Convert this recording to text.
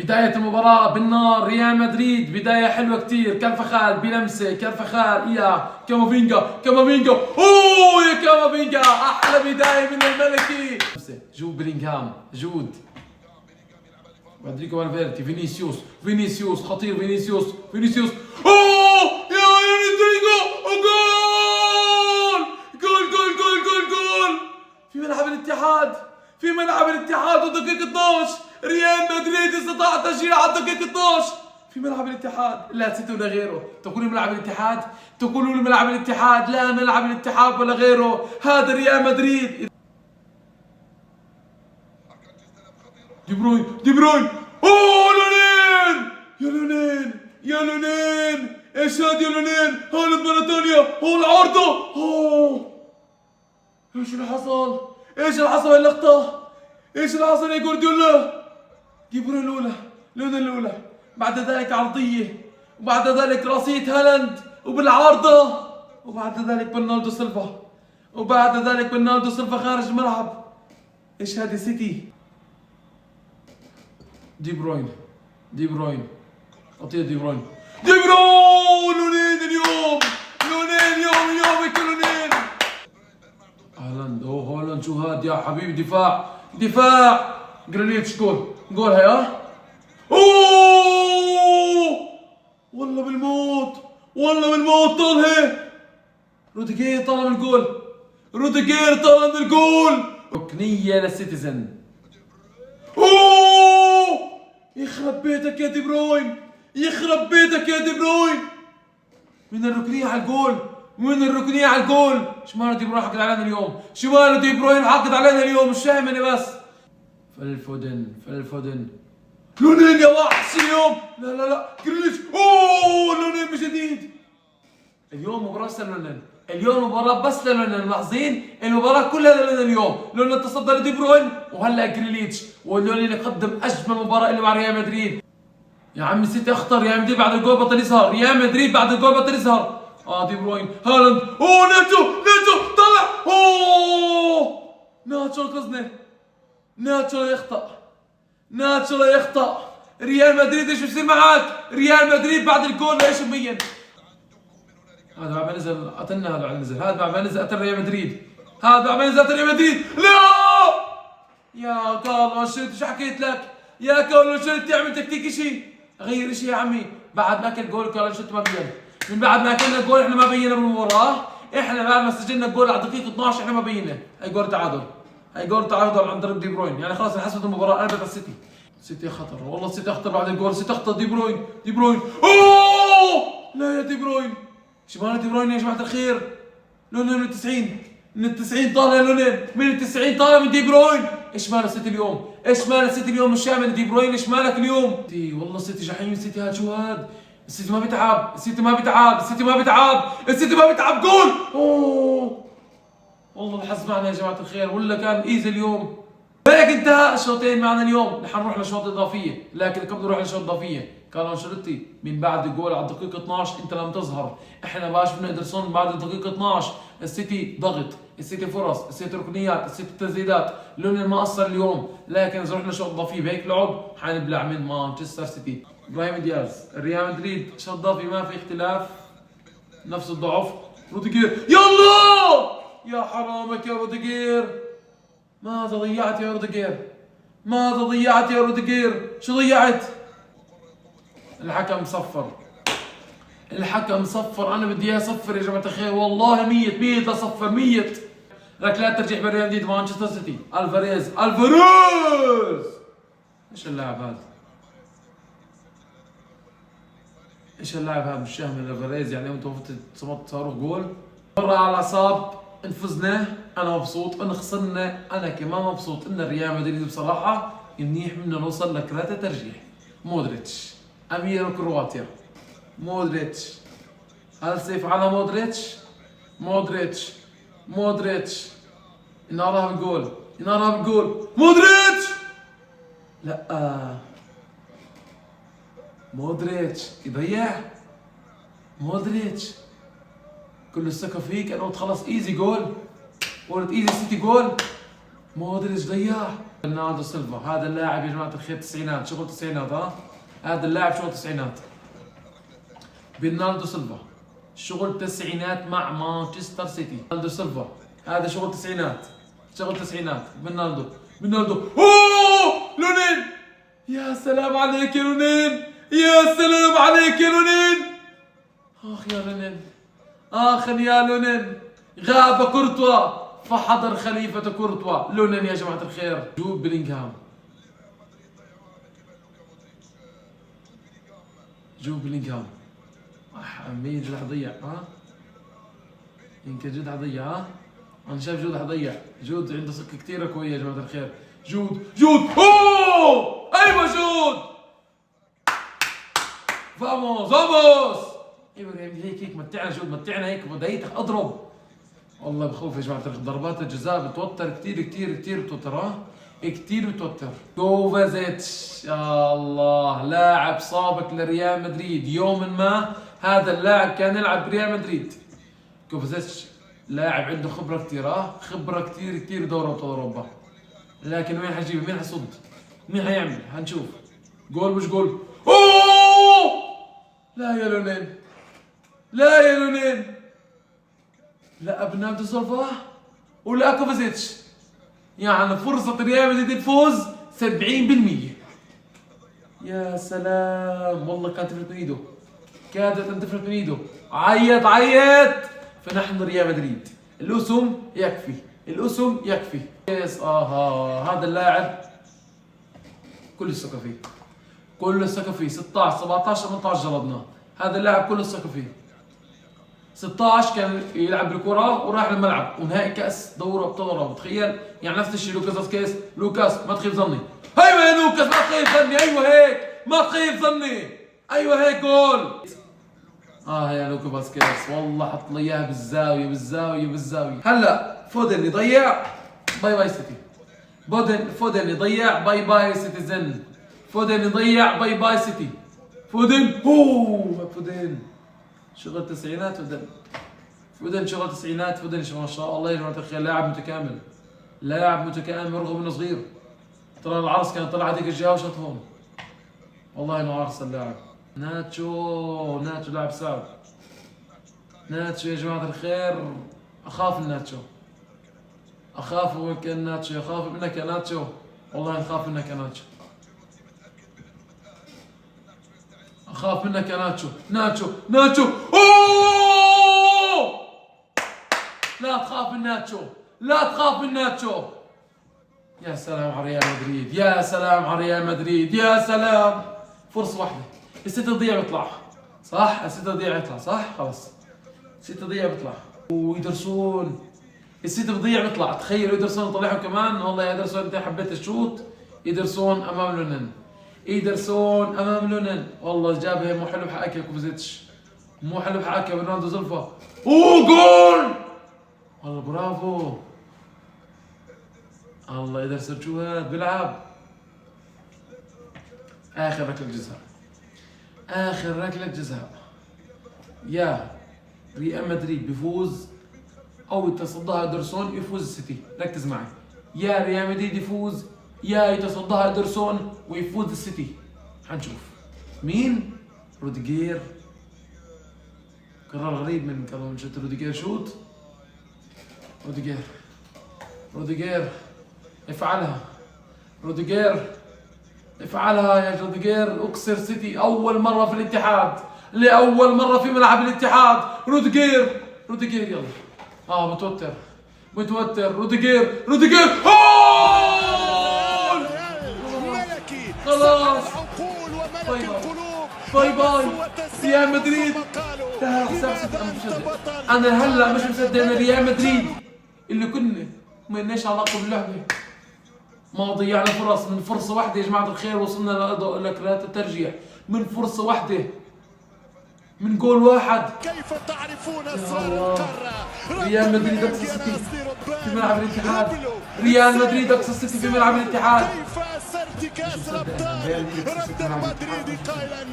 بداية المباراة بالنار. ريال مدريد بداية حلوة كتير. كارفاخال بلمسة، كارفاخال يا كامافينجا، كامافينجا، اوه يا كامافينجا، احلى بداية من الملكي. جود بلينغهام، جود رودريجو فالفيردي، فينيسيوس، فينيسيوس خطير، فينيسيوس، فينيسيوس، اوه يا رودريجو، جول جول جول جول جول جول في ملعب الاتحاد، في ملعب الاتحاد ودقيقة 12. ريال مدريد استطاع تسجيل على الدقيقة 12 في ملعب الاتحاد. لا سيتي ولا غيره. تقولون ملعب الاتحاد، تقولون ملعب الاتحاد، لا ملعب الاتحاد ولا غيره، هذا ريال مدريد. دي بروين، دي بروين، اوه لونين، يا لونين، يا لونين، ايش هاد يا لونين، هولند مرة ثانية، هو العارضة، اوه ايش اللي حصل؟ ايش اللي حصل اللقطة؟ ايش اللي حصل يا جوارديولا؟ دي بروين الأولى، لون الأولى، بعد ذلك عرضية، وبعد ذلك راسية هالاند وبالعارضة، وبعد ذلك برناردو سيلفا، وبعد ذلك برناردو سيلفا خارج الملعب. ايش هذه سيتي؟ دي بروين، دي بروين، أعطيه دي بروين، دي بروين، لونين اليوم، لونين اليوم لونين. هالاند، اوه هالاند شو هاد يا حبيبي، دفاع، دفاع، جريليتش جول، جول هي ها؟ اوه والله بالموت، والله بالموت طالها. روديجير طلع من الجول، روديجير طلع من الجول، ركنية للسيتيزن. اوه يخرب بيتك يا دي بروين، يخرب بيتك يا دي بروين، من الركنية على الجول، من الركنية على الجول. شو ماله دي بروين حقد علينا اليوم، شو ماله دي بروين حقد علينا اليوم، مش فاهم انا بس. فالفودن، فالفودن، لونين يا وحش اليوم، لا لا لا جريليتش، اوه لونين من جديد. اليوم مباراة بس لونين، اليوم مباراة بس لونين، ملاحظين المباراة كلها لونين اليوم. لونين تصدى لدي بروين وهلا جريليتش، ولونين يقدم اجمل مباراة له مع ريال مدريد. يا عم السيتي اخطر، ريال مدريد بعد الجول بطل يظهر، ريال مدريد بعد الجول بطل يظهر. دي بروين، هالاند، اوه ناتشو، ناتشو طلع، اوه ناتشو القزنة، ناتشو لا يخطأ، ناتشو لا يخطأ. ريال مدريد ايش بصير معك؟ ريال مدريد بعد الجول ايش مبين؟ هذا بعد ما نزل قتلنا، هذا بعد ما نزل، هذا بعد ما نزل قتل ريال مدريد، هذا بعد ما نزل قتل ريال مدريد. لا يا كارلو انشيلوتي شو حكيت لك؟ يا كارلو انشيلوتي اعمل تكتيكي شيء، غير شيء يا عمي. بعد ما اكل جول كارلو انشيلوتي ما بين، من بعد ما اكلنا الجول احنا ما بينا بالمباراة، احنا بعد ما سجلنا الجول على دقيقة 12 احنا ما بينا. هي جول تعادل، هي جول تعادل عن طريق دي بروين، يعني خلاص انحسبت المباراة قلبت السيتي. السيتي خطر والله، السيتي اخطر بعد الجول، السيتي اخطر. دي بروين، دي بروين، اوه لا يا دي بروين، شمال دي بروين يا جماعة الخير. لونين من 90، من 90 طالع لونين، من 90 طالع من دي بروين. ايش مال السيتي اليوم؟ ايش مال السيتي اليوم مش شامل دي بروين، ايش مالك اليوم؟ والله السيتي جحيم، السيتي هاد شو هاد؟ السيتي ما بيتعب، السيتي ما بيتعب، السيتي ما بيتعب، السيتي ما بيتعب. جول، اوه والله الحظ معنا يا جماعة الخير، ولا كان ايزي اليوم. هيك انتهى الشوطين معنا اليوم، نحن نروح لشوط اضافية، لكن قبل نروح لشوط اضافية كارلو انشيلوتي من بعد الجول على الدقيقة 12 انت لم تظهر، احنا باش بنقدر صن بعد الدقيقة 12. السيتي ضغط، السيتي فرص، السيتي ركنيات، السيتي تسديدات، لونين ما قصر اليوم، لكن اذا رحنا شوط اضافي بهيك لعب حنبلع من مانشستر سيتي. ابراهيم دياز، ريال مدريد شوط اضافي ما في اختلاف، نفس الضعف. روديجير يلا، يا حرامك يا روديجير، ماذا ضيعت يا روديجير؟ ماذا ضيعت يا روديجير؟ شو ضيعت؟ الحكم صفر، الحكم صفر، انا بدي اياه صفر يا جماعه الخير، والله 100 100 لصفر 100. ركلات ترجيح بين ريال مدريد ومانشستر سيتي. الفاريز، الفاريز، ايش اللاعب هذا؟ ايش اللاعب هذا مش فاهم. الفاريز يعني انت صمت صاروخ جول مرة على الاعصاب. ان فزنا انا مبسوط، ان خسرنا انا كمان مبسوط. ان ريال مدريد بصراحه منيح منه نوصل لكرات ترجيح. مودريتش امير كرواتيا، مودريتش، هل سيف على مودريتش؟ مودريتش، مودريتش، ينارها بالجول، ينارها بالجول، مودريتش، لا مودريتش يضيع، مودريتش كل الثقة فيك، انا قلت خلص ايزي جول، قلت ايزي سيتي جول، مودريتش ضيع. برناردو سيلفا، هذا اللاعب يا جماعة الخير تسعينات، شغل تسعينات. هذا اللاعب شغل تسعينات. برناردو سيلفا شغل تسعينات مع مانشستر سيتي. برناردو سيلفا هذا شغل تسعينات، شغل تسعينات. برناردو اوه لونين، يا سلام عليك يا لونين، يا سلام عليك يا لونين. اخ يا لونين، اخ يا لونين، غاب كورتوا فحضر خليفة كورتوا. لونين يا جماعة الخير. جود بلينغهام، جود بلينغهام. مين جود حضيع؟ يمكن جود حضيع. انا شايف جود حضيع. جود عنده سكة كثير قوية يا جماعة الخير. جود اوه ايوه جود، فاموس فاموس. ايوه هيك متعنا جود، متعنا هيك. بدايتك اضرب. والله بخوف يا جماعة الخير، ضربات الجزاء بتوتر كثير كثير كثير بتوتر. كثير بتوتر. كوفازيتش، يا الله، لاعب سابق لريال مدريد يوما ما. هذا اللاعب كان يلعب بريال مدريد. كوفازيتش لاعب عنده خبرة كثير، خبرة كثير كثير دوري ابطال اوروبا. لكن وين حجيبه؟ مين حصد؟ مين حيعمل؟ حنشوف. جول مش جول. اوه لا يا لونين، لا يا لونين، لا برناردو سيلفا ولا كوفازيتش. يعني فرصة ريال مدريد تفوز 70%. يا سلام، والله كانت تفلت من ايده، كادت ان تفلت من ايده. عيط عيط. فنحن ريال مدريد، الاسم يكفي، الاسم يكفي. يس هذا اللاعب كل الثقة فيه، كل الثقة فيه. 16 17 18 جلبناه. هذا اللاعب كل الثقة فيه. 16 كان يلعب بالكرة وراح للملعب ونهائي كأس دوري ابطال اوروبا. تخيل يعني نفس الشيء. لوكاس فاسكيز، لوكاس ما تخيب ظني. ايوه يا لوكاس ما تخيب ظني. ايوه هيك ما تخيب ظني. ايوه هيك جول. يا لوكاس فاسكيز، والله حط لي اياها بالزاوية بالزاوية بالزاوية. هلا فودن يضيع، باي باي سيتي. فودن يضيع، باي باي سيتيزن. فودن يضيع، باي باي سيتي. فودن فودن شغل تسعينات. فودن شغل تسعينات. فودن ما شاء الله يا جماعة الخير، لاعب متكامل، لاعب متكامل رغم انه صغير. ترى العرس كان طلع هذيك الجهة وشط هون. والله انه عرس اللاعب. ناتشو لاعب صعب. ناتشو يا جماعة الخير، اخاف من ناتشو، اخاف منك يا ناتشو، اخاف منك يا ناتشو، والله نخاف منك يا ناتشو، اخاف منك يا ناتشو. ناتشو اوه لا تخاف من ناتشو، لا تخاف من ناتشو. يا سلام على ريال مدريد، يا سلام على ريال مدريد، يا سلام. فرصة واحدة، الستة تضيع بيطلع، صح؟ الستة تضيع يطلع، صح؟ خلص الستة تضيع بيطلع. ويدرسون الستة بتضيع بيطلع. تخيلوا يدرسون طلعوا كمان. والله يا يدرسون انت حبيت الشوط. يدرسون امام لونين، يدرسون امام لونين. والله جابها مو حلو بحقك يا كوفازيتش، مو حلو بحقك يا برناردو سيلفا. جول. والله برافو. الله يدرسون شو هذا بيلعب. اخر ركلة جزاء، اخر ركلة جزاء. يا ريال مدريد بيفوز او يتصداها إدرسون يفوز السيتي. ركز معي، يا ريال مدريد يفوز يا يتصداها إدرسون ويفوز السيتي. حنشوف مين. روديجير، قرار غريب من كلام شوت. روديجير شوت. روديجير افعلها. روديجير افعلها يا روديجير. اكسر سيتي اول مرة في الاتحاد، لأول مرة في ملعب الاتحاد. روديجير يلا. متوتر. روديجير ملكي. خلاص باي باي ريال مدريد. انا هلا مش مصدق ان ريال مدريد اللي كنا ما لناش علاقة باللعبة، ما ضيعنا فرص. من فرصة واحدة يا جماعة الخير وصلنا لكرات الترجيح. من فرصة واحدة، من جول واحد. كيف تعرفون اسرار القارة؟ ريال مدريد اقصى السيتي في ملعب الاتحاد. ريال مدريد اقصى السيتي في ملعب الاتحاد. كيف اسرت كاس الابطال؟ رد المدريدي قائلا